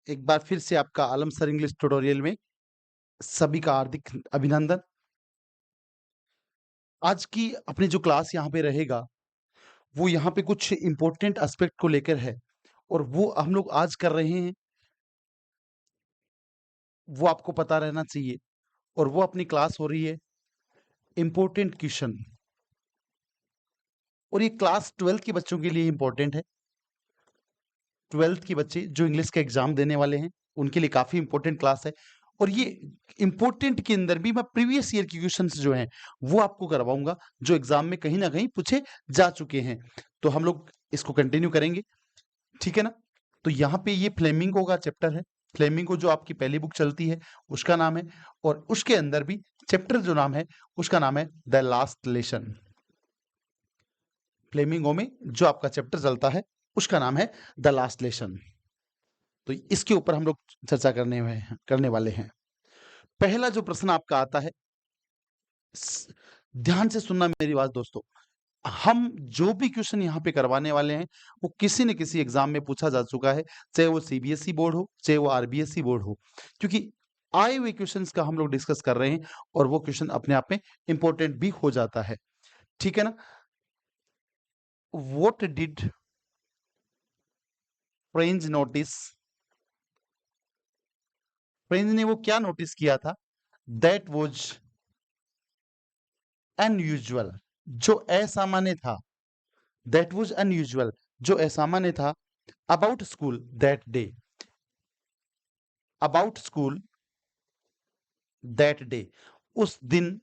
एक बार फिर से आपका आलम सर इंग्लिश ट्यूटोरियल में सभी का हार्दिक अभिनंदन। आज की अपनी जो क्लास यहाँ पे रहेगा, वो यहाँ पे कुछ इम्पोर्टेंट एस्पेक्ट को लेकर है और वो हम लोग आज कर रहे हैं, वो आपको पता रहना चाहिए और वो अपनी क्लास हो रही है इम्पोर्टेंट क्वेश्चन और ये क्लास 12th के बच्चों के लिए इम्पोर्टेंट है। 12th के बच्चे जो इंग्लिश का एग्ज़ाम देने वाले हैं, उनके लिए काफ़ी इम्पोर्टेंट क्लास है और ये इम्पोर्टेंट के अंदर भी मैं प्रीवियस ईयर के क्वेश्चंस जो हैं, वो आपको करवाऊँगा, जो एग्ज़ाम में कहीं न कहीं पूछे जा चुके हैं। तो हम लोग इसको कंटिन्यू करेंगे, ठीक है ना? तो यहाँ पे ये फ्लेमिंगो का चैप्टर है। फ्लेमिंगो जो आपकी पहली बुक चलती है, उसका नाम है और उसके अंदर भी चैप्टर जो नाम है, उसका नाम है द लास्ट लेसन। फ्लेमिंगो में जो आपका चैप्टर चलता है, उसका नाम है द लास्ट लेसन। तो इसके ऊपर हम लोग चर्चा करने वाले हैं। पहला जो प्रश्न आपका आता है, ध्यान से सुनना मेरी बात दोस्तों। हम जो भी क्वेश्चन यहाँ पे करवाने वाले हैं, वो किसी न किसी एग्जाम में पूछा जा चुका है, चाहे वो सीबीएसई बोर्ड हो, चाहे वो आरबीएसई बोर्ड हो, क्योंकि आए हुए क्वेश्चंस का हम लोग डिस्कस कर रहे हैं और वो क्वेश्चन अपने आप में इंपॉर्टेंट भी हो जाता है, ठीक है ना? What did French notice? French ने वो क्या नोटिस किया था? दैट वाज अनयूजुअल, जो असामान्य था। दैट वाज अनयूजुअल, जो असामान्य था। About school that day, about school that day, उस दिन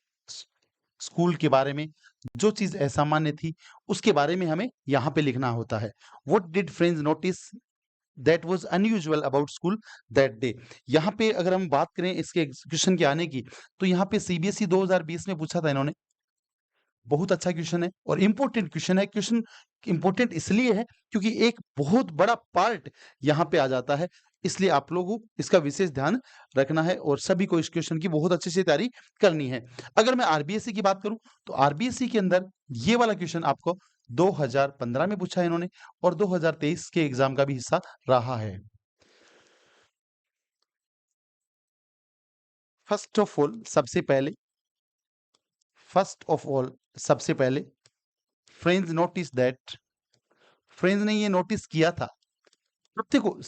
स्कूल के बारे में जो चीज असामान्य थी, उसके बारे में हमें यहाँ पे लिखना होता है। What did friends notice that was unusual about school that day. यहाँ पे अगर हम बात करें इसके क्वेश्चन के आने की, तो यहाँ पे सीबीएसई 2020 में पूछा था इन्होंने। बहुत अच्छा क्वेश्चन है और इम्पोर्टेंट क्वेश्चन है। क्वेश्चन इम्पोर्टेंट इसलिए है क्योंकि एक बहुत बड़ा पार्ट यहाँ पे आ जाता है, इसलिए आप लोगों को इसका विशेष ध्यान रखना है और सभी को इस क्वेश्चन की बहुत अच्छे से तैयारी करनी है। अगर मैं आरबीएससी की बात करूं, तो आरबीएससी के अंदर ये वाला क्वेश्चन आपको 2015 में पूछा है इन्होंने और 2023 के एग्जाम का भी हिस्सा रहा है। फर्स्ट ऑफ ऑल, सबसे पहले फ्रेंड्स नोटिस दैट, फ्रेंड्स ने ये नोटिस किया था। अब देखो,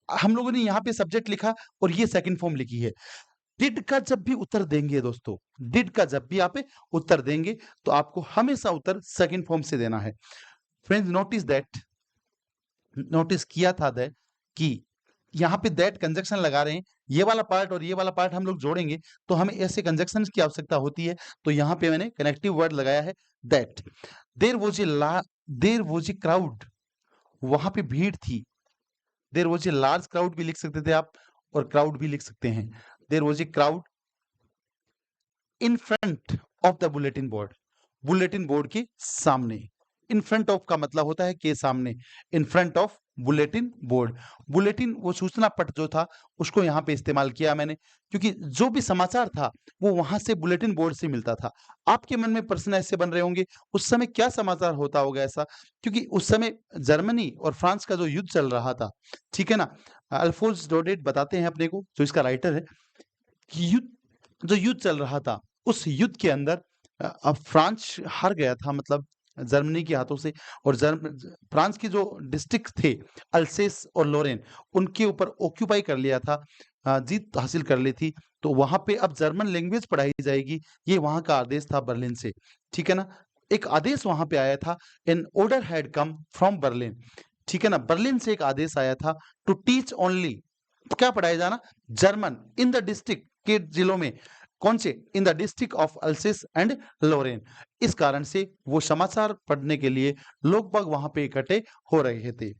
हम लोगों ने यहाँ पे सब्जेक्ट लिखा और ये सेकंड फॉर्म लिखी है। डिड का जब भी उत्तर देंगे दोस्तों, डिड का जब भी आप उत्तर देंगे, तो आपको हमेशा उत्तर सेकंड फॉर्म से देना है। फ्रेंड्स नोटिस दैट, नोटिस किया था दैट, कि यहाँ पे दैट कंजक्शन लगा रहे हैं, ये वाला पार्ट और ये वाला पार्ट हम लोग जोड़ेंगे तो हमें ऐसे कंजक्शन की आवश्यकता होती है। तो यहाँ पे मैंने कनेक्टिव वर्ड लगाया है that. There was a crowd, वहां पे भीड़ थी। There was a large crowd भी लिख सकते थे आप और क्राउड भी लिख सकते हैं। There was a crowd in front of the bulletin board, bulletin board के सामने। इन फ्रंट ऑफ का मतलब होता है के सामने, इन front of bulletin board. Bulletin वो सूचना पट जो था, उसको यहाँ पे इस्तेमाल किया मैंने, क्योंकि जो भी समाचार था वो वहां से बुलेटिन बोर्ड से मिलता था। आपके मन में प्रश्न ऐसे बन रहे होंगे, उस समय क्या समाचार होता होगा ऐसा, क्योंकि उस समय जर्मनी और फ्रांस का जो युद्ध चल रहा था, ठीक है ना। अल्फोंस डोडेट बताते हैं अपने को, जो इसका राइटर है, कि जो युद्ध चल रहा था, उस युद्ध के अंदर फ्रांस हार गया था, मतलब जर्मनी के हाथों से। और फ्रांस की जो डिस्ट्रिक्ट थे अल्सेस और लोरेन, उनके ऊपर ऑक्यूपाई कर लिया था, जीत हासिल कर ली थी। तो वहां पे अब जर्मन लैंग्वेज पढ़ाई जाएगी, ये वहां का आदेश था बर्लिन से, ठीक है ना। एक आदेश वहां पे आया था, an order had come from Berlin, ठीक है ना। बर्लिन से एक आदेश आया था टू टीच ओनली, क्या पढ़ाया जाना, जर्मन इन द डिस्ट्रिक्ट के जिलों में, कौन से, in the district of Alsace and Lorraine. इस कारण से वो समाचार पढ़ने के लिए लोग बाग वहां पे इकट्ठे हो रहे थे।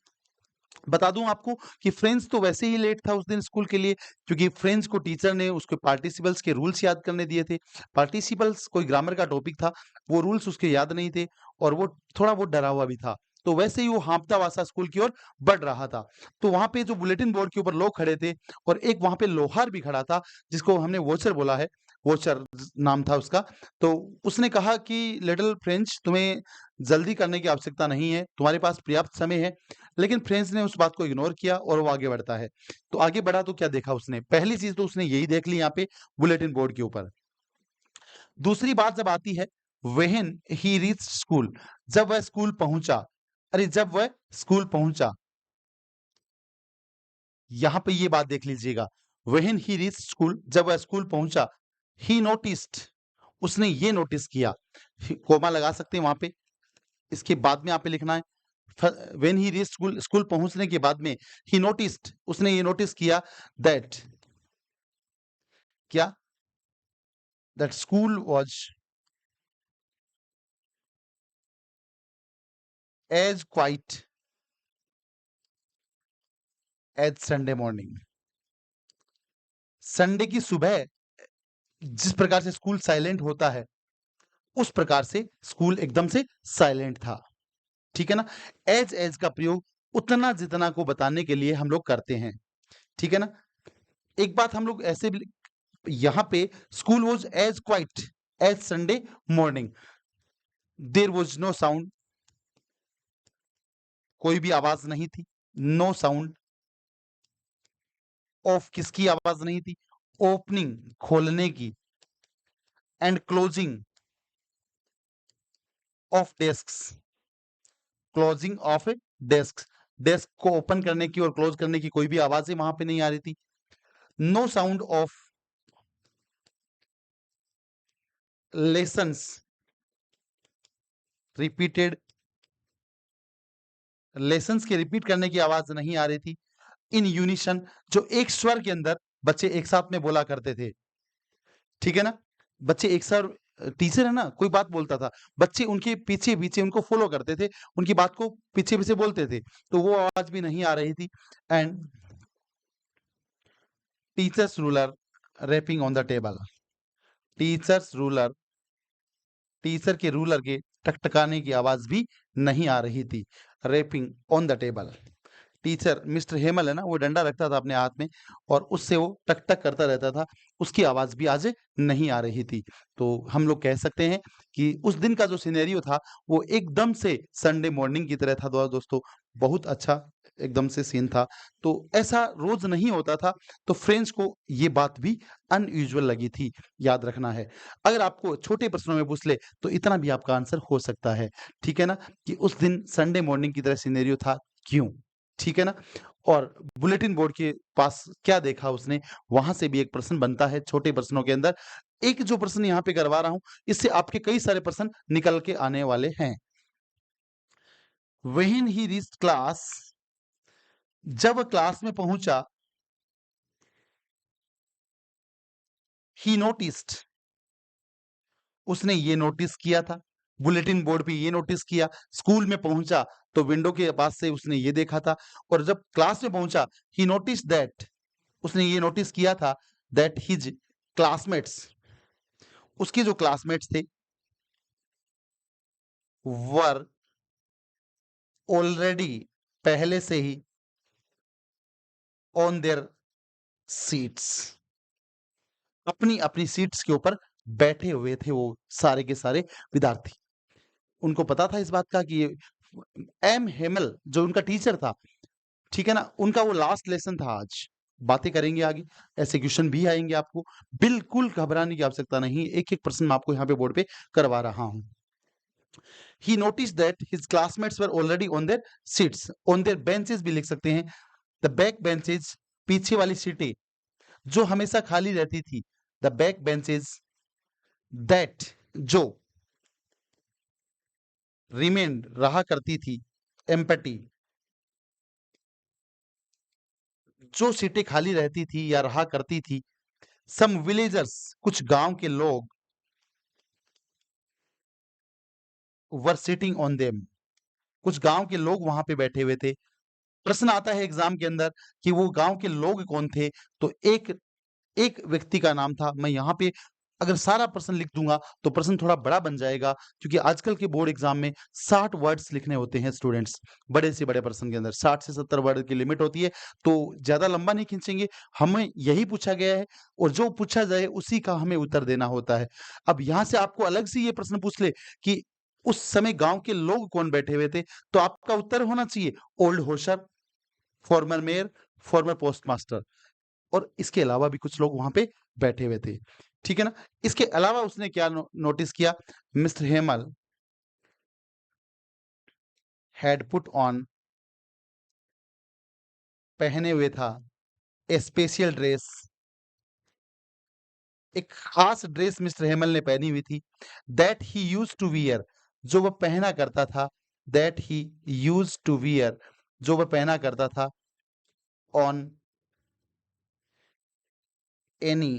बता दूं आपको कि फ्रेंच तो वैसे ही लेट था उस दिन स्कूल के लिए, क्योंकि फ्रेंच को टीचर ने उसके पार्टिसिपल्स के रूल्स याद करने दिए थे। पार्टिसिपल्स कोई ग्रामर का टॉपिक था, वो रूल्स उसके याद नहीं थे और वो थोड़ा वो डरा हुआ भी था। तो वैसे ही वो हाँफता वासा स्कूल की ओर बढ़ रहा था। तो वहां पे जो बुलेटिन बोर्ड के ऊपर लोग खड़े थे और एक वहां पे लोहार भी खड़ा था, जिसको हमने वोचर बोला है, वोचर नाम था उसका। तो उसने कहा कि लिटिल फ्रेंच, तुम्हें जल्दी करने की आवश्यकता नहीं है, तुम्हारे पास पर्याप्त समय है। लेकिन फ्रेंच ने उस बात को इग्नोर किया और वो आगे बढ़ता है। तो आगे बढ़ा तो क्या देखा उसने? पहली चीज तो उसने यही देख ली यहाँ पे बुलेटिन बोर्ड के ऊपर। दूसरी बात जब आती है व्हेन ही रीच स्कूल, जब वह स्कूल पहुंचा। अरे जब वह स्कूल पहुंचा, यहां पे ये बात देख लीजिएगा, व्हेन ही रीच स्कूल, जब वह स्कूल पहुंचा, ही नोटिस्ड, उसने ये नोटिस किया, कोमा लगा सकते हैं वहां पे, इसके बाद में यहाँ पे लिखना है when he reach school, school पहुंचने के बाद में ही नोटिस्ड, उसने ये नोटिस किया दैट, क्या, that school was as quiet as Sunday morning. Sunday की सुबह जिस प्रकार से स्कूल साइलेंट होता है, उस प्रकार से स्कूल एकदम से साइलेंट था। ठीक है ना? एज का प्रयोग उतना जितना को बताने के लिए हम लोग करते हैं। ठीक है ना? एक बात हम लोग ऐसे भी यहां पे school was as quiet as Sunday morning, there was no sound, कोई भी आवाज नहीं थी, नो साउंड ऑफ, किसकी आवाज नहीं थी? ओपनिंग, खोलने की, and closing of desks, closing of desk, desk को ओपन करने की और क्लोज करने की कोई भी आवाजें वहां पे नहीं आ रही थी। No sound of lessons repeated, lessons के रिपीट करने की आवाज नहीं आ रही थी। इन यूनिशन, जो एक स्वर के अंदर बच्चे एक साथ में बोला करते थे। ठीक है ना? बच्चे एक साथ, टीचर है ना, कोई बात बोलता था, बच्चे उनके पीछे पीछे उनको फॉलो करते थे, उनकी बात को पीछे पीछे बोलते थे, तो वो आवाज भी नहीं आ रही थी। And teachers ruler rapping on the table, teachers ruler, teacher के रूलर के टकटकाने की आवाज भी नहीं आ रही थी। Rapping on the table, teacher Mister Hamel है ना, वो डंडा रखता था अपने हाथ में और उससे वो टक टक करता रहता था, उसकी आवाज भी आज नहीं आ रही थी। तो हम लोग कह सकते हैं कि उस दिन का जो सिनेरियो था वो एकदम से संडे मॉर्निंग की तरह था। दोस्तों बहुत अच्छा एकदम से सीन था, तो ऐसा रोज नहीं होता था, तो फ्रेंड्स को ये बात भी अनयूजुअल लगी थी, याद रखना है। अगर आपको छोटे प्रश्नों में पूछ ले तो इतना भी आपका आंसर हो सकता है। ठीक है ना? कि उस दिन संडे मॉर्निंग की तरह सिनेरियो था, क्यों? ठीक है ना? और बुलेटिन बोर्ड के पास क्या देखा उसने, वहां से भी एक प्रश्न बनता है छोटे प्रश्नों के अंदर। एक जो प्रश्न यहाँ पे करवा रहा हूं, इससे आपके कई सारे प्रश्न निकल के आने वाले हैं। व्हेन ही रीच्ड क्लास, जब क्लास में पहुंचा, ही नोटिस्ड, उसने ये नोटिस किया था, बुलेटिन बोर्ड पे ये नोटिस किया, स्कूल में पहुंचा तो विंडो के पास से उसने ये देखा था, और जब क्लास में पहुंचा ही नोटिस दैट, उसने ये नोटिस किया था दैट हिज क्लासमेट्स, उसके जो क्लासमेट्स थे, वर ऑलरेडी, पहले से ही, ऑन देयर सीट्स, अपनी अपनी सीट्स के ऊपर बैठे हुए थे वो सारे के सारे विद्यार्थी। उनको पता था इस बात का कि एम हेमल जो उनका टीचर था, ठीक है ना, उनका वो लास्ट लेसन था आज। बातें करेंगे आगे, ऐसे क्वेश्चन भी आएंगे आपको, बिल्कुल घबराने की आवश्यकता नहीं, एक एक प्रश्न मैं आपको यहाँ पे बोर्ड पे करवा रहा हूं। He noticed that his classmates were already on their seats, on their benches भी लिख सकते हैं। The back benches, पीछे वाली सीटें जो हमेशा खाली रहती थी, the back benches that, जो remained, रहा करती थी, empty, जो सीटें खाली रहती थी या रहा करती थी, some villagers, कुछ गांव के लोग, were sitting on them, कुछ गांव के लोग वहां पे बैठे हुए थे। प्रश्न आता है एग्जाम के अंदर कि वो गांव के लोग कौन थे, तो एक एक व्यक्ति का नाम था। मैं यहाँ पे अगर सारा प्रश्न लिख दूंगा तो प्रश्न थोड़ा बड़ा बन जाएगा, क्योंकि आजकल के बोर्ड एग्जाम में 60 वर्ड्स लिखने होते हैं स्टूडेंट्स, बड़े से बड़े प्रश्न के अंदर 60 से 70 वर्ड की लिमिट होती है, तो ज्यादा लंबा नहीं खींचेंगे, हमें यही पूछा गया है और जो पूछा जाए उसी का हमें उत्तर देना होता है। अब यहाँ से आपको अलग से ये प्रश्न पूछ ले कि उस समय गांव के लोग कौन बैठे हुए थे? तो आपका उत्तर होना चाहिए old Hauser, former mayor, former postmaster. और इसके अलावा भी कुछ लोग वहां पे बैठे हुए थे, ठीक है ना। इसके अलावा उसने क्या नोटिस किया? Mister Hamel had put on, पहने हुए था, ए स्पेशल ड्रेस, एक खास ड्रेस मिस्टर हेमल ने पहनी हुई थी, that he used to wear, जो वह पहना करता था, that he used to wear, जो वह पहना करता था, ऑन एनी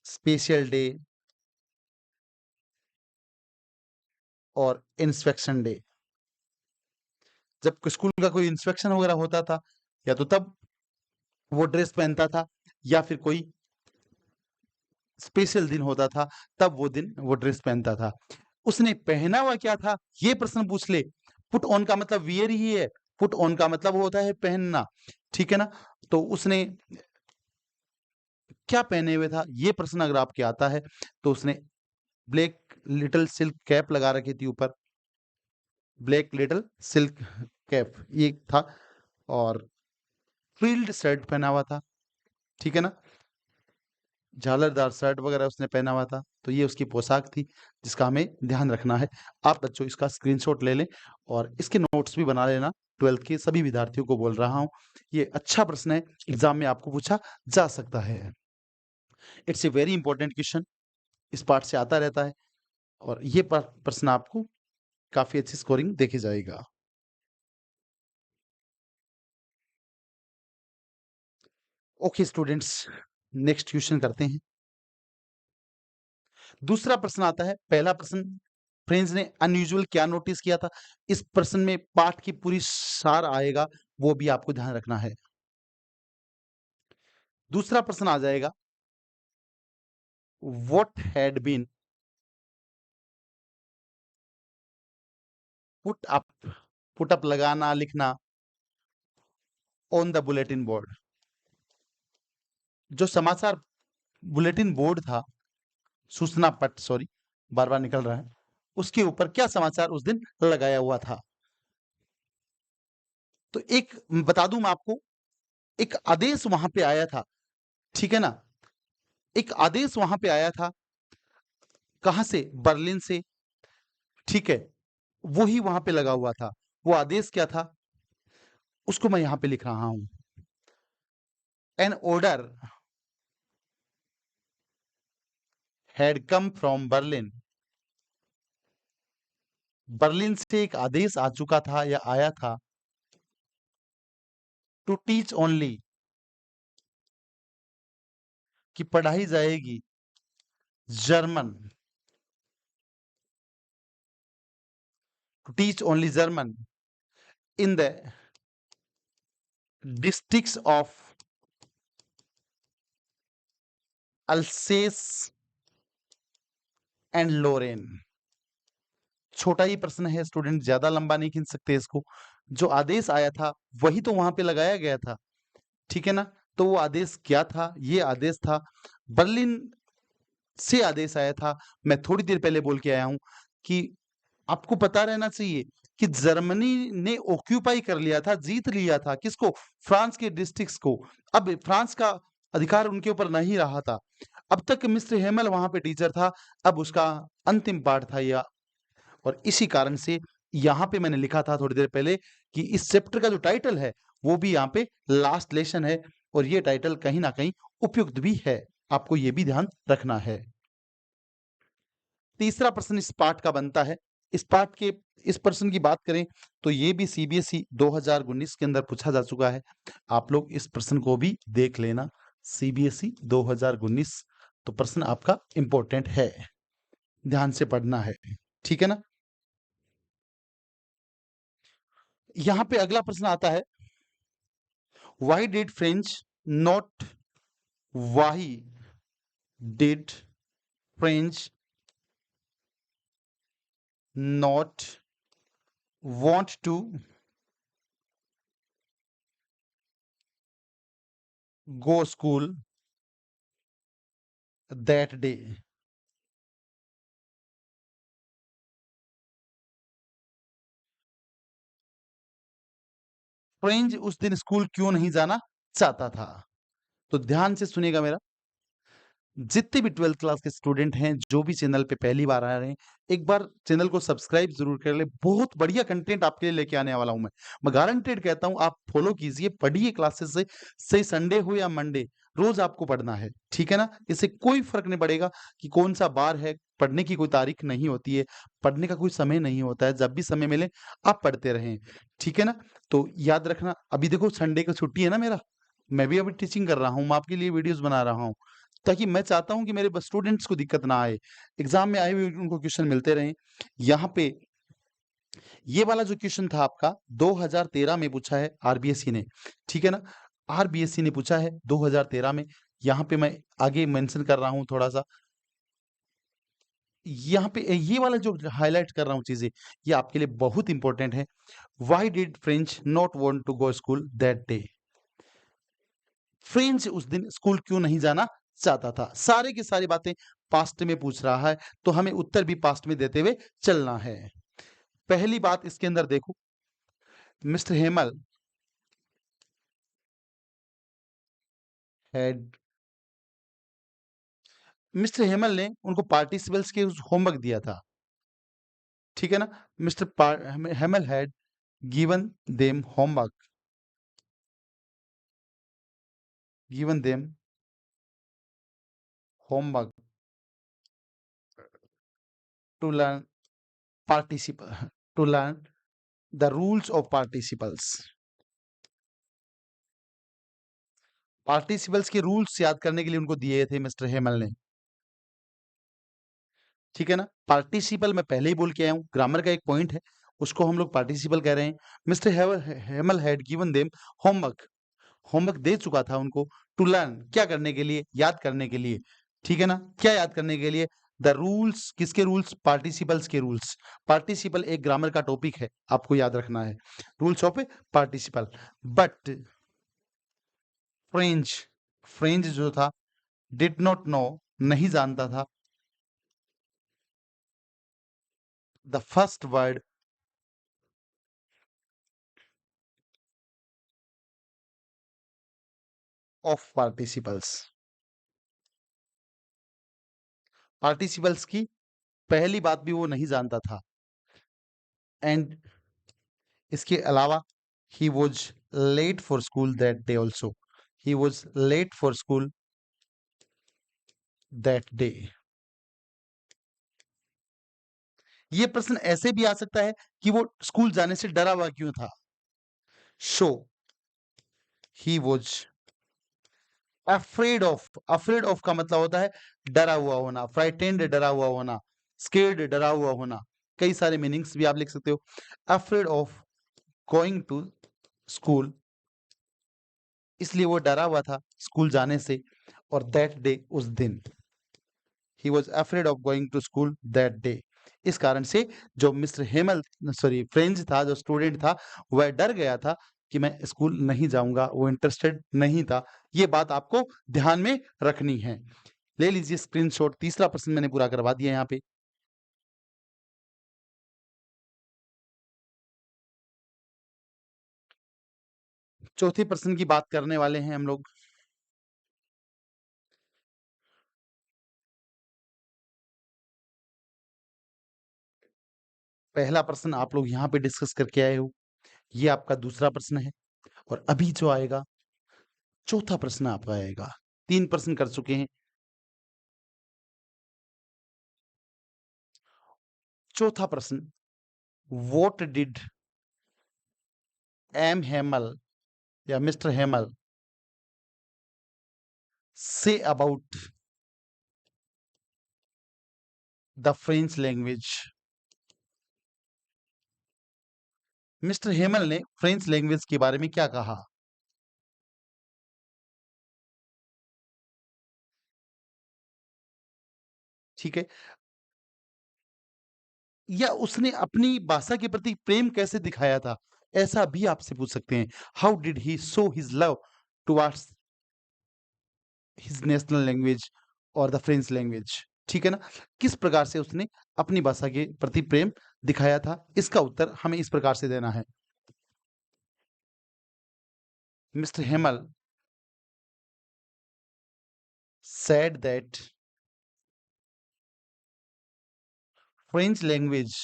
स्पेशल डे और इंस्पेक्शन डे। जब स्कूल का कोई इंस्पेक्शन वगैरह होता था, या तो तब वो ड्रेस पहनता था, या फिर कोई स्पेशल दिन होता था, तब वो दिन वो ड्रेस पहनता था। उसने पहना हुआ क्या था, ये प्रश्न पूछ ले। पुट ऑन का मतलब वियर ही है, पुट ऑन का मतलब होता है पहनना, ठीक है ना। तो उसने क्या पहने हुए था, ये प्रश्न अगर आपके आता है, तो उसने ब्लैक लिटिल सिल्क कैप लगा रखी थी ऊपर, ब्लैक लिटिल सिल्क कैप ये था, और फ्रिल्ड शर्ट पहना हुआ था, ठीक है ना, झालरदार शर्ट वगैरह उसने पहना हुआ था। तो ये उसकी पोशाक थी जिसका हमें ध्यान रखना है। आप बच्चों इसका स्क्रीनशॉट ले लें और इसके नोट्स भी बना लेना। 12th के सभी विद्यार्थियों को बोल रहा हूँ, ये अच्छा प्रश्न है, एग्जाम में आपको पूछा जा सकता है। It's a very important question, इस पार्ट से आता रहता है, और ये प्रश्न आपको काफी अच्छी स्कोरिंग देखे जाएगा। ओके स्टूडेंट्स, नेक्स्ट क्वेश्चन करते हैं। दूसरा प्रश्न आता है, पहला प्रश्न फ्रेंड्स ने अनयूजुअल क्या नोटिस किया था, इस प्रश्न में पाठ की पूरी सार आएगा, वो भी आपको ध्यान रखना है। दूसरा प्रश्न आ जाएगा, what had been put up, put up लगाना लिखना, ऑन द बुलेटिन बोर्ड, जो समाचार बुलेटिन बोर्ड था, सूचना पट सॉरी बार बार निकल रहा है, उसके ऊपर क्या समाचार उस दिन लगाया हुआ था। तो एक बता दूं मैं आपको, एक आदेश वहां पे आया था, ठीक है ना, एक आदेश वहां पे आया था, कहां से? बर्लिन से, ठीक है, वो ही वहां पे लगा हुआ था। वो आदेश क्या था, उसको मैं यहां पे लिख रहा हूं, an order had come from Berlin, Berlin से एक आदेश आ चुका था या आया था, टू टीच ओनली, कि पढ़ाई जाएगी German, to teach only German in the districts of Alsace and Lorraine. छोटा ही प्रश्न है स्टूडेंट, ज्यादा लंबा नहीं खींच सकते इसको। जो आदेश आया था वही तो वहां पे लगाया गया था, ठीक है ना। तो वो आदेश क्या था? ये आदेश था, बर्लिन से आदेश आया था। मैं थोड़ी देर पहले बोल के आया हूं कि आपको पता रहना चाहिए कि जर्मनी ने ऑक्यूपाई कर लिया था, जीत लिया था किसको? फ्रांस के डिस्ट्रिक्ट्स को। अब फ्रांस का अधिकार उनके ऊपर नहीं रहा था। अब तक मिस्टर हेमल वहां पे टीचर था, अब उसका अंतिम पाठ था यह, और इसी कारण से यहाँ पे मैंने लिखा था थोड़ी देर पहले कि इस चैप्टर का जो टाइटल है वो भी यहाँ पे लास्ट लेसन है, और ये टाइटल कहीं ना कहीं उपयुक्त भी है, आपको ये भी ध्यान रखना है। तीसरा प्रश्न इस पाठ का बनता है, इस पाठ के इस प्रश्न की बात करें तो ये भी सीबीएसई 2019 के अंदर पूछा जा चुका है। आप लोग इस प्रश्न को भी देख लेना, सीबीएसई 2019, तो प्रश्न आपका इंपॉर्टेंट है, ध्यान से पढ़ना है, ठीक है ना। यहां पे अगला प्रश्न आता है, why did French not, why did French not want to go school that day? French उस दिन स्कूल क्यों नहीं जाना चाहता था? तो ध्यान से सुनिएगा मेरा। जितने भी 12th क्लास के स्टूडेंट हैं, जो भी चैनल पे पहली बार आ रहे हैं, एक बार चैनल को सब्सक्राइब ज़रूर कर लें। बहुत बढ़िया कंटेंट आपके लिए लेके आने वाला हूँ मैं। मैं गारंटेड कहता हूँ आप फॉलो कीजिए, पढ़िए क्लासेस से, चाहे संडे हो या मंडे, रोज़ आपको पढ़ना है, ठीक है ना? इससे कोई फ़र्क नहीं पड़ेगा कि कौन-सा बार है, पढ़ने की कोई तारीख नहीं होती है, पढ़ने का कोई समय नहीं होता है, जब भी समय मिले आप पढ़ते रहें, ठीक है ना? तो याद रखना, अभी देखो संडे को छुट्टी है ना मेरा, मैं भी अभी टीचिंग कर रहा हूँ, मैं आपके लिए वीडियोज़ बना रहा हूँ। ताकि मैं चाहता हूँ कि मेरे ब स्टूडेंट्स को दिक्कत ना आए। एग्ज़ाम में आए हुए उनको क्वेश्चन मिलते रहें। यहाँ पे ये वाला जो क्वेश्चन था आपका 2013 में पूछा है आरबीएसई ने, ठीक है ना? आरबीएसई ने पूछा है 2013 में, यहाँ पे मैं आगे मेंशन कर रहा हूँ थोड़ा-सा। यहाँ पे ये वाला जो हाइलाइट कर रहा हूँ चीज़ें, ये आपके लिए बहुत इम्पोर्टेंट है। Why did French not want to go school that day? French उस दिन स्कूल क्यों नहीं जाना चाहता था? सारे की सारी बातें पास्ट में पूछ रहा है, तो हमें उत्तर भी पास्ट में देते हुए चलना है। पहली बात इसके अंदर देखो, mister Hamel had mister Hamel ने उनको पार्टिसिपल्स के उस होमवर्क दिया था, ठीक है ना? Mister Hamel had given them given them homework to learn participle to learn the rules of participles. Participles के रूल्स याद करने के लिए उनको दिए थे मिस्टर हेमल ने। ठीक है ना? पार्टिसिपल मैं पहले ही बोल के आया हूँ, ग्रामर का एक पॉइंट है, उसको हम लोग पार्टिसिपल कह रहे हैं। Mister Hamel had given them homework, homework दे चुका था उनको टू लर्न, क्या करने के लिए? याद करने के लिए, ठीक है ना? क्या याद करने के लिए? द रूल्स, किसके रूल्स? पार्टिसिपल्स के रूल्स। पार्टिसिपल एक ग्रामर का टॉपिक है, आपको याद रखना है। Rules of participle. But French, French जो था डिड नॉट नो, नहीं जानता था the first word of participles. Participles की पहली बात भी वो नहीं जानता था। एंड इसके अलावा he was late for school that day also, he was late for school that day. ये प्रश्न ऐसे भी आ सकता है कि वो स्कूल जाने से डरा हुआ क्यों था? Show he was afraid of का मतलब होता है डरा हुआ होना, फ्राइटेंड डरा हुआ होना, स्केर्ड डरा हुआ होना। कई सारे मीनिंग्स भी आप लिख सकते हो। Afraid of going to school, इसलिए वो डरा हुआ था स्कूल जाने से। और दैट डे, उस दिन, he was afraid of going to school that day. इस कारण से जो मिस्टर हेमल, सॉरी फ्रेंच था, जो स्टूडेंट था, वह डर गया था कि मैं स्कूल नहीं जाऊंगा, वो इंटरेस्टेड नहीं था। ये बात आपको ध्यान में रखनी है। ले लीजिए स्क्रीनशॉट। तीसरा प्रश्न मैंने पूरा करवा दिया यहाँ पे। चौथे प्रश्न की बात करने वाले हैं हम लोग। पहला प्रश्न आप लोग यहाँ पे डिस्कस करके आए हो, ये आपका दूसरा प्रश्न है। और अभी जो आएगा चौथा प्रश्न आपका आएगा। 3 प्रश्न कर चुके हैं। चौथा प्रश्न, व्हाट डिड एम हेमल या मिस्टर हेमल से about the French language? Mister Hamel ने फ्रेंच लैंग्वेज के बारे में क्या कहा? ठीक है, या उसने अपनी भाषा के प्रति प्रेम कैसे दिखाया था? ऐसा भी आपसे पूछ सकते हैं। How did he show his love towards his national language और द फ्रेंच लैंग्वेज? ठीक है ना? किस प्रकार से उसने अपनी भाषा के प्रति प्रेम दिखाया था? इसका उत्तर हमें इस प्रकार से देना है। Mr. Hemal said that French language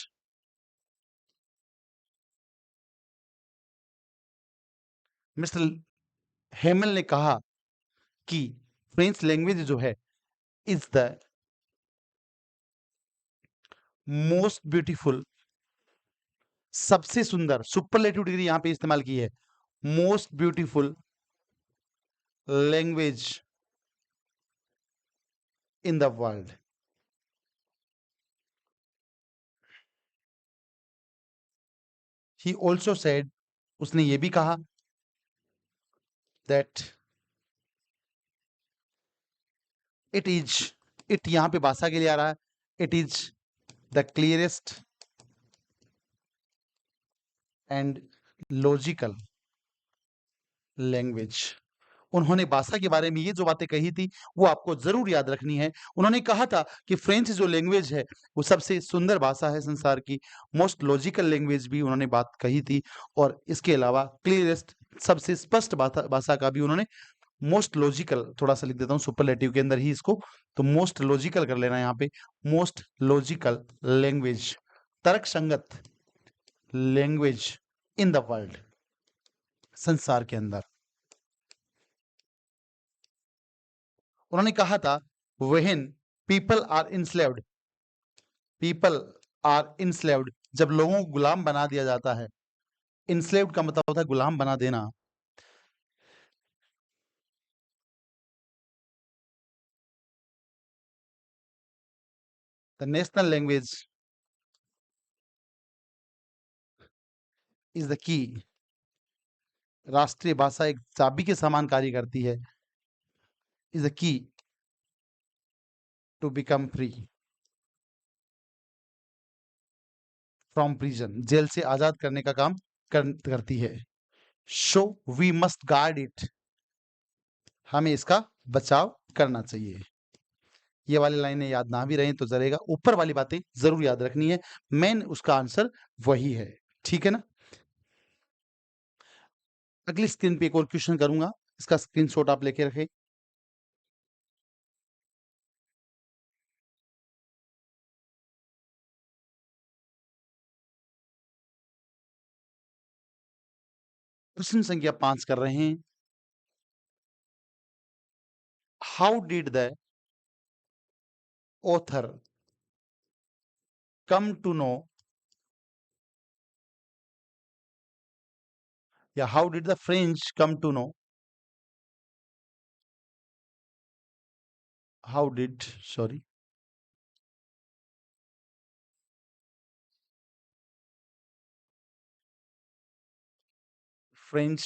Mister Hamel ने कहा कि फ्रेंच लैंग्वेज जो है इज द मोस्ट ब्यूटीफुल, सबसे सुंदर, सुपरलेटिव डिग्री यहां पे इस्तेमाल की है, most beautiful language in the world. He also said, उसने ये भी कहा दैट इट इज, इट यहां पे भाषा के लिए आ रहा है, it is the clearest and logical language. उन्होंने भाषा के बारे में ये जो बातें कही थी वो आपको जरूर याद रखनी है। उन्होंने कहा था कि फ्रेंच जो लैंग्वेज है वो सबसे सुंदर भाषा है संसार की, मोस्ट लॉजिकल लैंग्वेज भी उन्होंने बात कही थी, और इसके अलावा क्लियरेस्ट, सबसे स्पष्ट भाषा का भी उन्होंने, मोस्ट लॉजिकल थोड़ा सा लिख देता हूँ सुपरलेटिव के अंदर ही इसको, तो मोस्ट लॉजिकल कर लेना यहाँ पे, मोस्ट लॉजिकल लैंग्वेज, तर्क संगत लैंग्वेज इन द वर्ल्ड, संसार के अंदर। उन्होंने कहा था when people are enslaved, people are enslaved, जब लोगों को गुलाम बना दिया जाता है, इंस्लेव्ड का मतलब होता है गुलाम बना देना, the national language is the की, राष्ट्रीय भाषा एक चाबी के समान कार्य करती है, is the key to become free from prison, जेल से आजाद करने का काम करती है। So we must guard it, हमें इसका बचाव करना चाहिए। ये वाली लाइनें याद ना भी रहें तो चलेगा, ऊपर वाली बातें जरूर याद रखनी है, मेन उसका आंसर वही है, ठीक है ना। अगली स्क्रीन पे एक और क्वेश्चन करूंगा, इसका स्क्रीनशॉट आप लेके रखें। प्रश्न संख्या 5 कर रहे हैं। How did the author come to know, या how did the French come to know, how did, sorry, French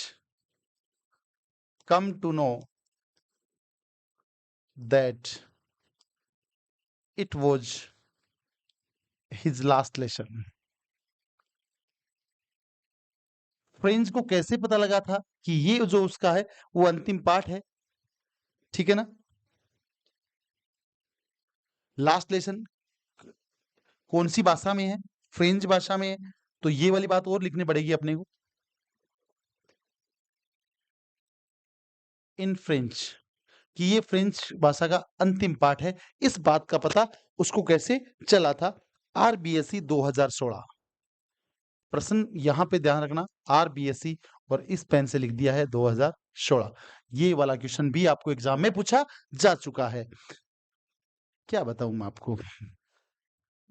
come to know that it was his last lesson। फ्रेंच को कैसे पता लगा था कि ये जो उसका है वो अंतिम पाठ है, ठीक है ना। लास्ट लेसन कौन सी भाषा में है, फ्रेंच भाषा में है, तो ये वाली बात और लिखनी पड़ेगी अपने को, इन फ्रेंच, कि ये फ्रेंच भाषा का अंतिम पाठ है। इस बात का पता उसको कैसे चला था, आरबीएसई 2016। प्रश्न यहां पे ध्यान रखना, आरबीएसई, और इस पेन से लिख दिया है 2016। ये वाला क्वेश्चन भी आपको एग्जाम में पूछा जा चुका है। क्या बताऊं मैं आपको,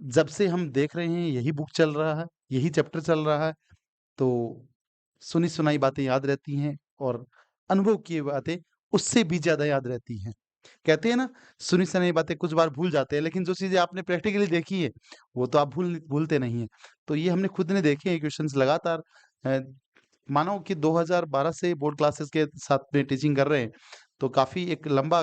जब से हम देख रहे हैं यही बुक चल रहा है, यही चैप्टर चल रहा है, तो सुनी सुनाई बातें याद रहती हैं और अनुभव की बातें उससे भी ज्यादा याद रहती हैं। कहते हैं ना, सुनी सुनाई बातें कुछ बार भूल जाते हैं, लेकिन जो चीजें आपने प्रैक्टिकली देखी है वो तो आप भूलते नहीं है। तो ये हमने खुद ने देखे हैं क्वेश्चंस लगातार, मानो कि 2012 से बोर्ड क्लासेस के साथ में टीचिंग कर रहे हैं, तो काफी एक लंबा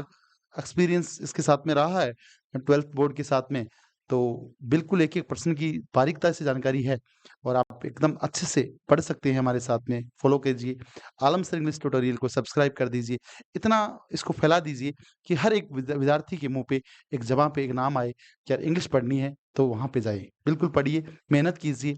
एक्सपीरियंस इसके साथ में रहा है 12th बोर्ड के साथ में। तो बिल्कुल एक एक प्रश्न की बारीकता से जानकारी है, और आप एकदम अच्छे से पढ़ सकते हैं, हमारे साथ में फॉलो कीजिए। आलम सर इंग्लिश ट्यूटोरियल को सब्सक्राइब कर दीजिए, इतना इसको फैला दीजिए कि हर एक विद्यार्थी के मुंह पे, एक जगह पे एक नाम आए कि यार इंग्लिश पढ़नी है तो वहां पे जाइए, बिल्कुल पढ़िए, मेहनत कीजिए,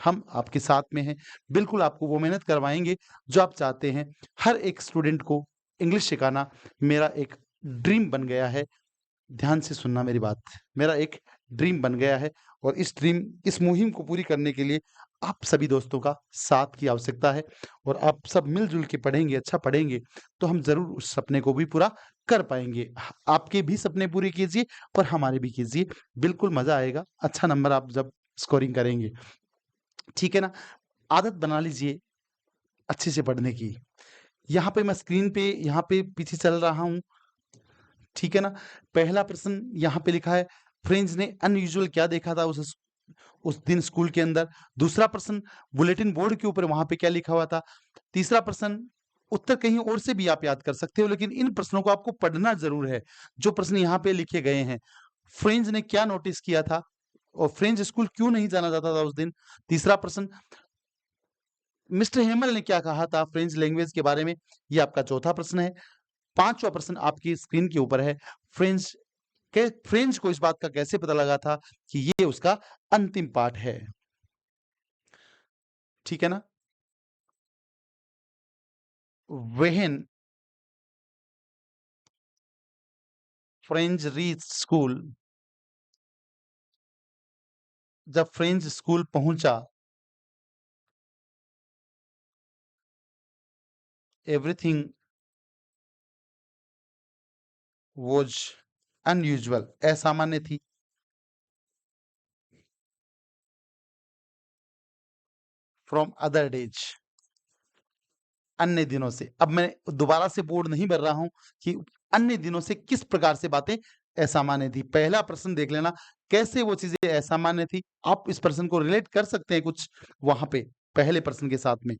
हम आपके साथ में हैं। बिल्कुल आपको वो मेहनत करवाएँगे जो आप चाहते हैं। हर एक स्टूडेंट को इंग्लिश सिखाना मेरा एक ड्रीम बन गया है। ध्यान से सुनना मेरी बात। मेरा एक ड्रीम बन गया है और इस मुहिम को पूरी करने के लिए आप सभी दोस्तों का साथ की आवश्यकता है और आप सब मिल-जुल के पढ़ेंगे, अच्छा पढ़ेंगे, तो हम ज़रूर उस सपने को भी पूरा कर पाएँगे। आपके भी सपने पूरे कीजिए और हमारे भी कीजिए। बिल्कुल मज़ा आएगा, अच्छा नंबर आप जब स्कोरिंग करेंगे। ठीक है ना? आदत बना लीजिए अच्छे से पढ़ने की। यहाँ पे मैं स्क्रीन पे यहाँ पे पीछे चल रहा हूँ, ठीक है ना? पहला प्रश्न यहाँ पे लिखा है, फ्रेंड्स ने अनयूजुअल क्या देखा था उस दिन स्कूल के अंदर? दूसरा प्रश्न, बुलेटिन बोर्ड के ऊपर वहाँ पे क्या लिखा हुआ था? तीसरा प्रश्न, उत्तर कहीं और से भी आप याद कर सकते हो, लेकिन इन प्रश्नों को आपको पढ़ना ज़रूर है, जो प्रश्न यहाँ पे लिखे गए हैं। फ्रेंड्स ने क्या नोटिस किया था और फ्रेंड्स स्कूल क्यों नहीं जाना चाहता था उस दिन? तीसरा प्रश्न, मिस्टर हेमल ने क्या कहा था फ्रेंच लैंग्वेज के बारे में? ये आपका चौथा प्रश्न है। पाँचवाँ प्रश्न आपकी स्क्रीन के ऊपर है, फ्रेंच को इस बात का कैसे पता लगा था कि ये उसका अंतिम पाठ है? ठीक है ना? When फ्रेंच रीच स्कूल, जब फ्रेंच स्कूल पहुंचा, एवरीथिंग वॉज अनयूजुअल, असामान्य थी। फ्रॉम अदर डेज, अन्य दिनों से। अब मैं दोबारा से बोर्ड नहीं भर रहा हूं कि अन्य दिनों से किस प्रकार से बातें असामान्य थी। पहला प्रश्न देख लेना, कैसे वो चीजें असामान्य थी। आप इस प्रश्न को रिलेट कर सकते हैं कुछ वहां पे पहले प्रश्न के साथ में।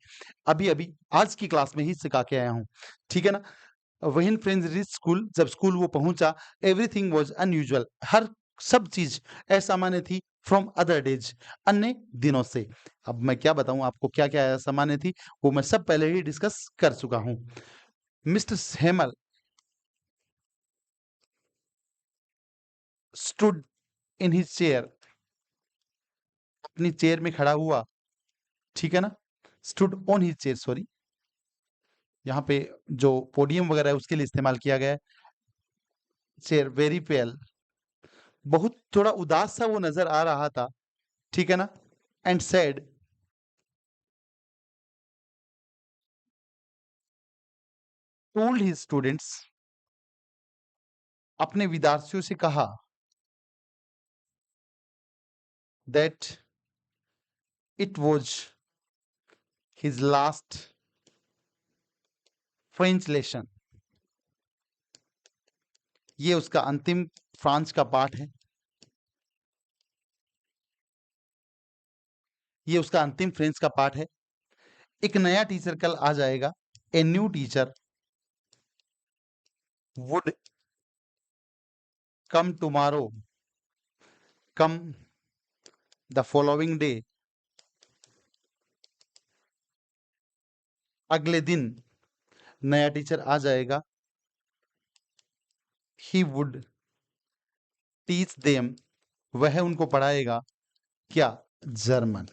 अभी अभी आज की क्लास में ही सिखा के आया हूं, ठीक है ना? व्हेन फ्रेंड्स रीच स्कूल, जब स्कूल वो पहुंचा, एवरीथिंग वाज अनयूजुअल, हर सब चीज असामान्य थी। फ्रॉम अदर डेज, अन्य दिनों से। अब मैं क्या बताऊं आपको क्या क्या असामान्य थी, वो मैं सब पहले ही डिस्कस कर चुका हूं। Mister Hamel stood in his chair, अपनी चेयर में खड़ा हुआ, ठीक है ना? Stood on his chair, sorry, यहाँ पे जो पोडियम वगैरह है उसके लिए इस्तेमाल किया गया है। चेयर, वेरी पेल, बहुत थोड़ा उदास सा वो नजर आ रहा था, ठीक है ना? And said, told his students, अपने विद्यार्थियों से कहा, that it was his last French lesson, ये उसका अंतिम फ्रांस का पाठ है। ये उसका अंतिम फ्रेंच का पाठ है। एक नया टीचर कल आ जाएगा, a new teacher would come tomorrow, come the following day, अगले दिन नया टीचर आ जाएगा। ही वुड टीच देम, वह उनको पढ़ाएगा क्या? जर्मन।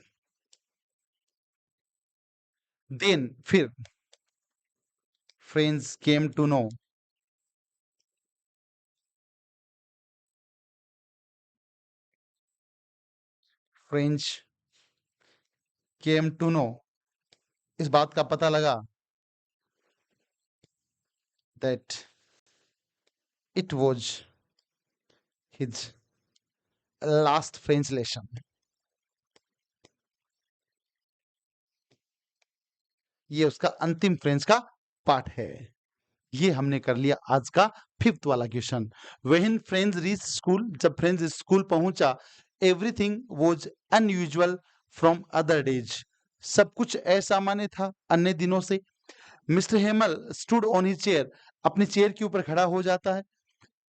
देन फिर, friends came to know, French came to know, इस बात का पता लगा, that it was his last French lesson, ये उसका अंतिम फ्रेंच का पाठ है। ये हमने कर लिया आज का 5th वाला question. When friends reach school, जब फ्रेंड्स स्कूल पहुंचा, everything was unusual from other days, सब कुछ असामान्य था अन्य दिनों से। Mister Hamel stood on his chair, अपनी चेयर के ऊपर खड़ा हो जाता है।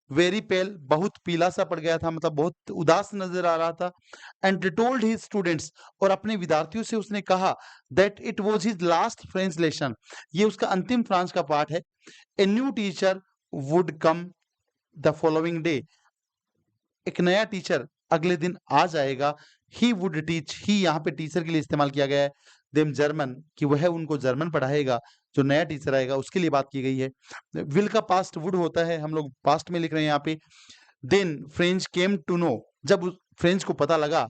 वेरी पेल, बहुत पीला सा पड़ गया था, मतलब बहुत उदास नजर आ रहा था। एंड टोल्ड हिज स्टूडेंट्स, और अपने विद्यार्थियों से उसने कहा, that it was his last French lesson, ये उसका अंतिम फ्रांस का पाठ है। A new teacher would come the following day, एक नया टीचर अगले दिन आ जाएगा। ही वुड टीच, ही यहाँ पे टीचर के लिए इस्तेमाल किया गया है। देम जर्मन, कि वह उनको जर्मन पढ़ाएगा, जो नया टीचर आएगा उसके लिए बात की गई है। विल का पास्ट वुड होता है, हम लोग पास्ट में लिख रहे हैं यहाँ पे। Then French came to know, जब फ्रेंच को पता लगा,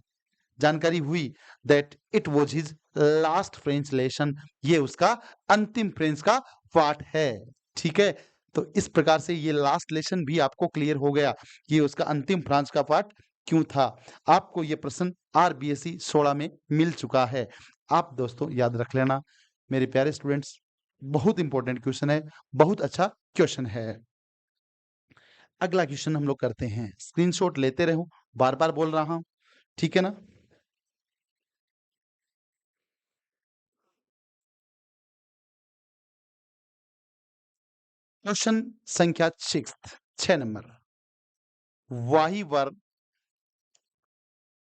जानकारी हुई, that it was his last French lesson, ये उसका अंतिम फ्रेंच का पाठ है। ठीक है, तो इस प्रकार से ये लास्ट लेसन भी आपको क्लियर हो गया कि उसका अंतिम फ्रांस का पाठ क्यों था। आपको ये प्रश्न आरबीएसई 16 में मिल चुका है। आप दोस्तों याद रख लेना मेरे प्यारे स्टूडेंट्स, बहुत इंपॉर्टेंट क्वेश्चन है, बहुत अच्छा क्वेश्चन है। अगला क्वेश्चन हम लोग करते हैं, स्क्रीनशॉट लेते रहो, बार बार बोल रहा हूं, ठीक है ना। क्वेश्चन संख्या 6 number, why were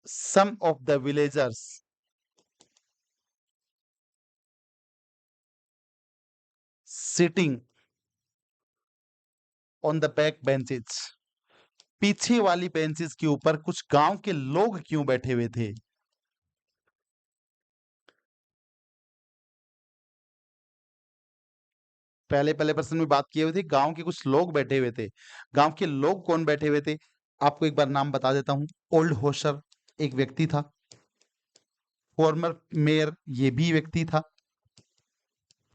some of the villagers sitting on the back benches, पीछे वाली बेंचेस के ऊपर कुछ गांव के लोग क्यों बैठे हुए थे। पहले पहले प्रश्न में बात किए हुए थे, गांव के कुछ लोग बैठे हुए थे। गांव के लोग कौन बैठे हुए थे, आपको एक बार नाम बता देता हूं। ओल्ड होशर एक व्यक्ति था, फॉर्मर मेयर ये भी व्यक्ति था।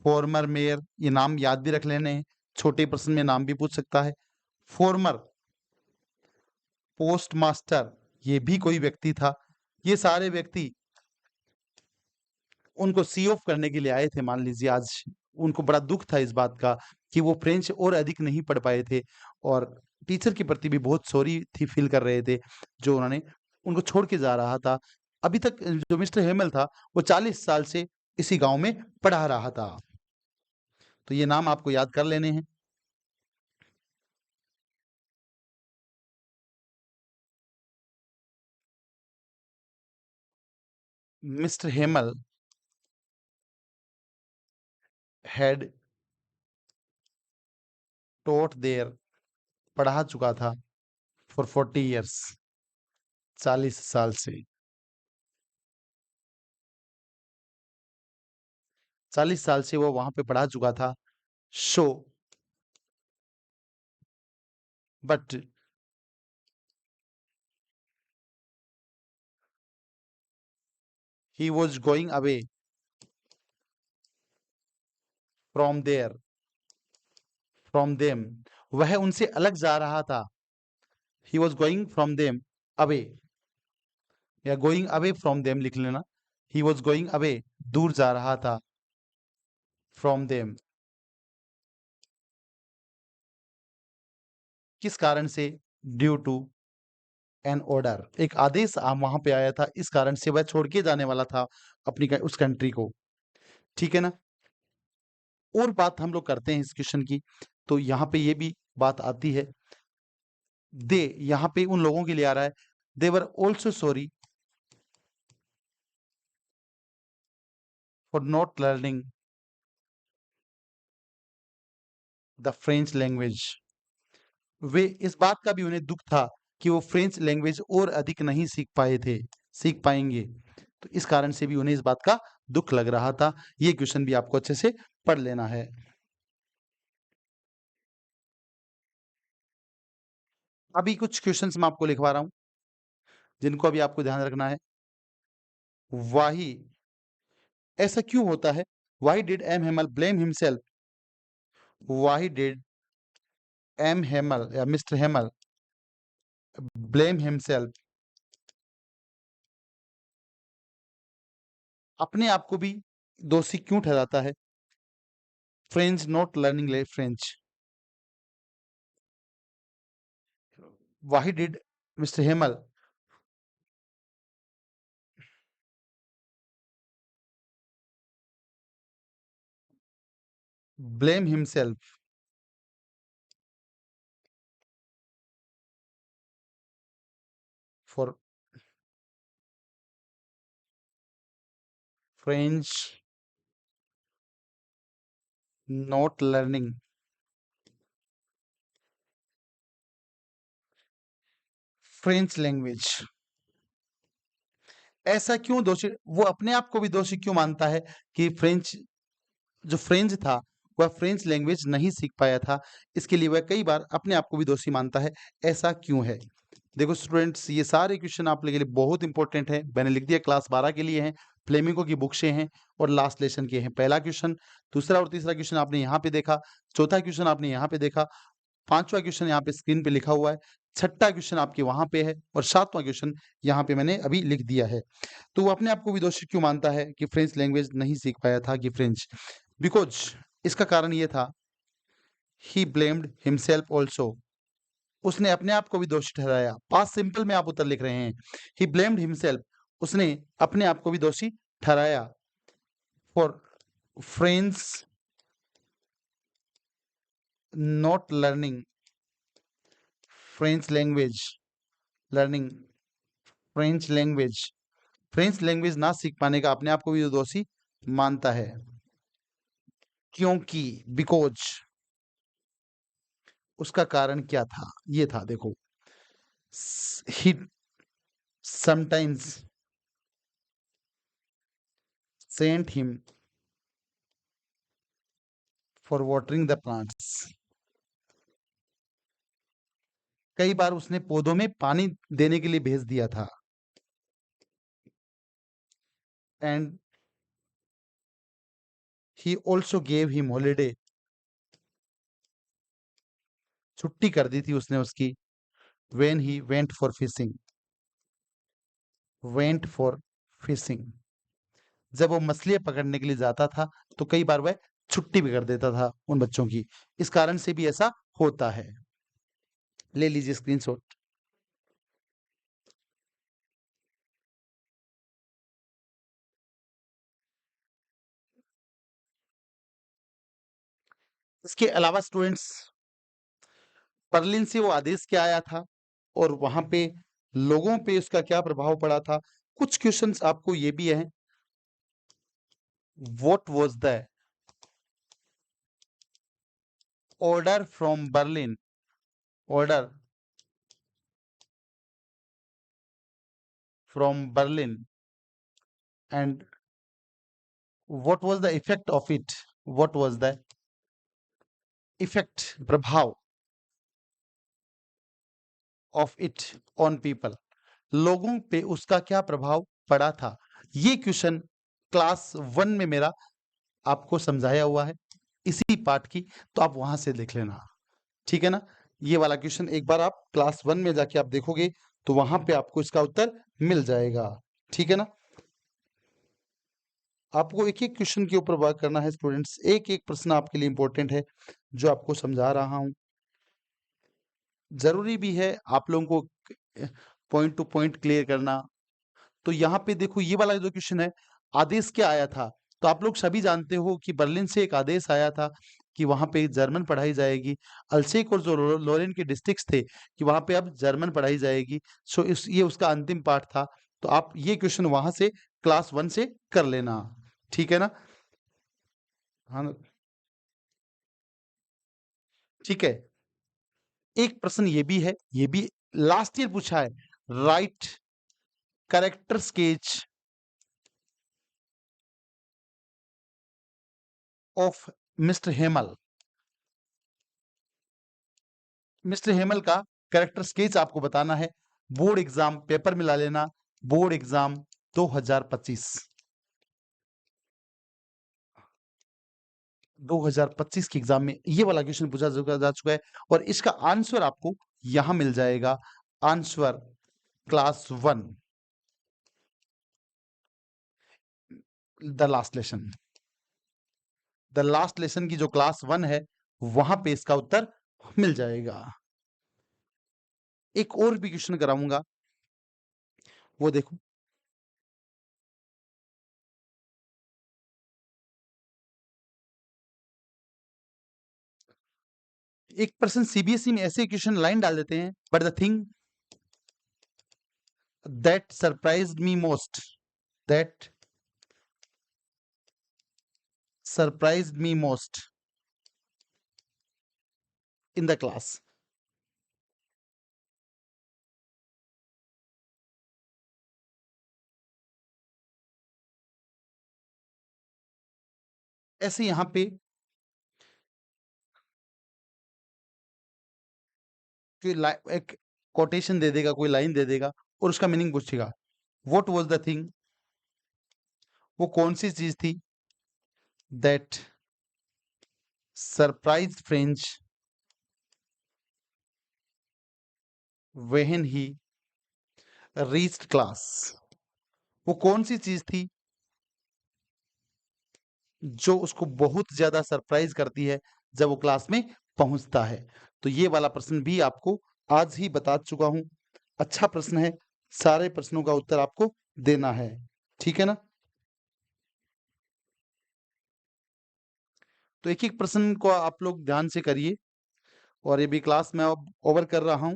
फॉर्मर मेयर ये नाम याद भी रख लेने हैं, छोटे प्रश्न में नाम भी पूछ सकता है। फॉर्मर पोस्ट मास्टर ये भी कोई व्यक्ति था। ये सारे व्यक्ति उनको सी ऑफ करने के लिए आए थे। मान लीजिए आज उनको बड़ा दुख था इस बात का कि वो फ्रेंच और अधिक नहीं पढ़ पाए थे, और टीचर के प्रति भी बहुत सॉरी थी फील कर रहे थे, जो उन्होंने उनको छोड़ के जा रहा था। अभी तक जो मिस्टर हेमल था वो 40 साल से इसी गांव में पढ़ा रहा था। तो ये नाम आपको याद कर लेने हैं। Mister Hamel had taught there, पढ़ा चुका था फॉर 40 इयर्स, 40 साल से। 40 साल से वो वहां पे पढ़ा चुका था। Show but he was going away from there, from them, वह उनसे अलग जा रहा था। he was going from them away, या going away from them लिख लेना। he was going away, दूर जा रहा था, from them, किस कारण से, ड्यू टू एन ऑर्डर, एक आदेश वहां पे आया था, इस कारण से वह छोड़ के जाने वाला था अपनी उस कंट्री को। ठीक है ना। और बात हम लोग करते हैं इस क्वेश्चन की, तो यहाँ पे ये भी बात आती है। दे यहाँ पे उन लोगों के लिए आ रहा है, they were also sorry for not learning the French language, वे इस बात का भी उन्हें दुख था कि वो फ्रेंच लैंग्वेज और अधिक नहीं सीख पाए थे, सीख पाएंगे, तो इस कारण से भी उन्हें इस बात का दुख लग रहा था। ये क्वेश्चन भी आपको अच्छे से पढ़ लेना है। अभी कुछ क्वेश्चंस मैं आपको लिखवा रहा हूं, जिनको अभी आपको ध्यान रखना है। वाही, ऐसा क्यों होता है, why did M Hamel blame himself, why did M Hamel या मिस्टर हेमल ब्लेम हिमसेल्फ, अपने आप को भी दोषी क्यों ठहराता है। French not learning French, why did Mister Hamel blame himself for French not learning French language, ऐसा क्यों दोषी, वो अपने आप को भी दोषी क्यों मानता है कि जो फ्रेंच था वह फ्रेंच लैंग्वेज नहीं सीख पाया था, इसके लिए वह कई बार अपने आप को भी दोषी मानता है। ऐसा क्यों है? देखो स्टूडेंट्स, ये सारे क्वेश्चन आप लोगों के लिए बहुत इंपॉर्टेंट है। मैंने लिख दिया क्लास 12 के लिए हैं, फ्लेमिंगो की बुक से हैं और लास्ट लेसन के हैं। पहला क्वेश्चन, दूसरा और तीसरा क्वेश्चन आपने यहाँ पे देखा, चौथा क्वेश्चन आपने यहाँ पे देखा, पांचवा क्वेश्चन यहाँ पे स्क्रीन पे लिखा हुआ है, छठा क्वेश्चन आपके वहां पे है और सातवां क्वेश्चन यहाँ पे मैंने अभी लिख दिया है। तो वो अपने आप को भी दोषी क्यों मानता है कि फ्रेंच लैंग्वेज नहीं सीख पाया था कि फ्रेंच? बिकॉज इसका कारण ये था, ही ब्लेम्ड हिमसेल्फ ऑल्सो, उसने अपने आप को भी दोषी ठहराया। पास्ट सिंपल में आप उत्तर लिख रहे हैं, ही ब्लेम्ड हिमसेल्फ, उसने अपने आप को भी दोषी ठहराया for French not learning French language, learning French language, French language ना सीख पाने का अपने आप को भी वो दोषी मानता है। क्योंकि बिकॉज उसका कारण क्या था? ये था, देखो, he sometimes sent him for watering the plants, कई बार उसने पौधों में पानी देने के लिए भेज दिया था। And he also gave him holiday, छुट्टी कर दी थी उसने उसकी, when he went for fishing, went for fishing, जब वो मछलियां पकड़ने के लिए जाता था तो कई बार वह छुट्टी भी कर देता था उन बच्चों की। इस कारण से भी ऐसा होता है। ले लीजिए स्क्रीनशॉट। इसके अलावा स्टूडेंट्स, बर्लिन से वो आदेश क्या आया था और वहां पे लोगों पे उसका क्या प्रभाव पड़ा था? कुछ क्वेश्चंस आपको ये भी है, what was the order from Berlin, order from Berlin and what was the effect of it, what was the effect, प्रभाव ऑफ इट ऑन पीपल, लोगों पे उसका क्या प्रभाव पड़ा था? ये क्वेश्चन क्लास 1 में मेरा आपको समझाया हुआ है इसी पार्ट की, तो आप वहां से देख लेना, ठीक है ना? ये वाला क्वेश्चन एक बार आप क्लास 1 में जाके आप देखोगे तो वहां पे आपको इसका उत्तर मिल जाएगा, ठीक है ना? आपको एक एक क्वेश्चन के ऊपर वर्क करना है स्टूडेंट्स, एक एक प्रश्न आपके लिए इंपॉर्टेंट है जो आपको समझा रहा हूं। जरूरी भी है आप लोगों को पॉइंट टू पॉइंट क्लियर करना। तो यहाँ पे देखो ये वाला जो क्वेश्चन है, आदेश क्या आया था? तो आप लोग सभी जानते हो कि बर्लिन से एक आदेश आया था कि वहां पे जर्मन पढ़ाई जाएगी। अल्सेक और जो लोरेन के डिस्ट्रिक्ट्स थे कि वहां पे अब जर्मन पढ़ाई जाएगी। सो इस ये उसका अंतिम पार्ट था। तो आप ये क्वेश्चन वहां से क्लास 1 से कर लेना, ठीक है ना? हाँ ना? ठीक है। एक प्रश्न ये भी है, ये भी लास्ट ईयर पूछा है, write character sketch of Mister Hamel, Mister Hamel का कैरेक्टर स्केच आपको बताना है। बोर्ड एग्जाम पेपर मिला लेना, बोर्ड एग्जाम 2025, 2025 के एग्जाम में ये वाला क्वेश्चन पूछा जा चुका है और इसका आंसर आपको यहां मिल जाएगा। Answer class 1, the last lesson, the last lesson की जो क्लास 1 है वहां पे इसका उत्तर मिल जाएगा। एक और भी क्वेश्चन कराऊंगा, वो देखो। एक पर्सन सीबीएसई में ऐसे क्वेश्चन लाइन डाल देते हैं, but the thing that surprised me most, that surprised me most in the class, ऐसे यहाँ पे एक कोटेशन दे देगा, कोई लाइन दे देगा और उसका मीनिंग पूछेगा। व्हाट वाज द थिंग, वो कौन सी चीज थी that surprise French when he reached class. वो कौन सी चीज थी जो उसको बहुत ज्यादा सरप्राइज करती है जब वो क्लास में पहुंचता है। तो ये वाला प्रश्न भी आपको आज ही बता चुका हूं। अच्छा प्रश्न है, सारे प्रश्नों का उत्तर आपको देना है, ठीक है ना। तो एक एक प्रश्न को आप लोग ध्यान से करिए और ये भी क्लास मैं अब ओवर कर रहा हूं।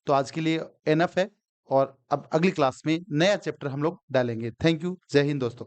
तो आज के लिए एनफ है और अब अगली क्लास में नया चैप्टर हम लोग डालेंगे। थैंक यू, जय हिंद दोस्तों।